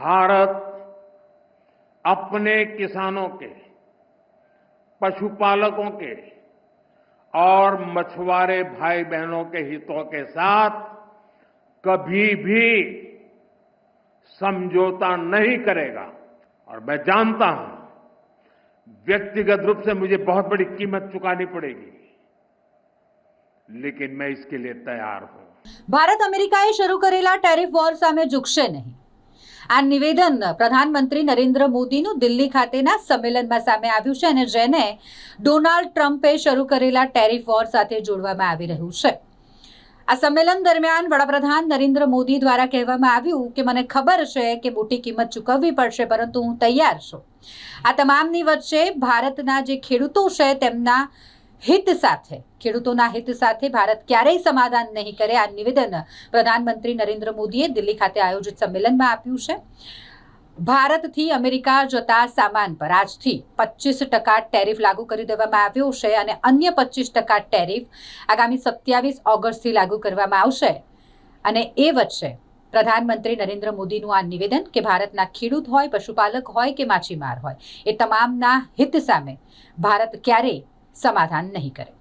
भारत अपने किसानों के, पशुपालकों के और मछुआरे भाई बहनों के हितों के साथ कभी भी समझौता नहीं करेगा। और मैं जानता हूं व्यक्तिगत रूप से मुझे बहुत बड़ी कीमत चुकानी पड़ेगी, लेकिन मैं इसके लिए तैयार हूं। ભારત અમેરિકાએ શરૂ કરેલા ટેરિફ વોર સામે ઝૂકશે નહીં, આ નિવેદન પ્રધાનમંત્રી નરેન્દ્ર મોદીનું દિલ્હી ખાતેના સંમેલનમાં સામે આવ્યું છે અને જેને ડોનાલ્ડ ટ્રમ્પે શરૂ કરેલા ટેરિફ વોર સાથે જોડવામાં આવી રહ્યું છે। આ સંમેલન દરમિયાન વડાપ્રધાન નરેન્દ્ર મોદી દ્વારા કહેવામાં આવ્યું કે મને ખબર છે કે મોટી કિંમત ચૂકવવી પડશે, પરંતુ હું તૈયાર છું। આ તમામની વચ્ચે ભારતના જે ખેડૂતો છે તેમના हित साथे, खेडूतोना हित साथे भारत क्यारेय समाधान नहीं करे, आ निवेदन प्रधानमंत्री नरेंद्र मोदीए दिल्ही खाते आयोजित सम्मेलन में आप्युं छे। भारतथी अमेरिका जता सामान पर आजथी 25% टेरिफ लागू करी देवामां आव्यो छे अने अन्य 25% टेरिफ आगामी 27 ऑगस्टथी लागू करवामां आवशे। अने ए वच्चे प्रधानमंत्री नरेंद्र मोदीनुं आ निवेदन के भारतना खेडूत होय, पशुपालक होय के माछीमार होय, ए तमामना हित सामे भारत क्यारेय समाधान नहीं करे।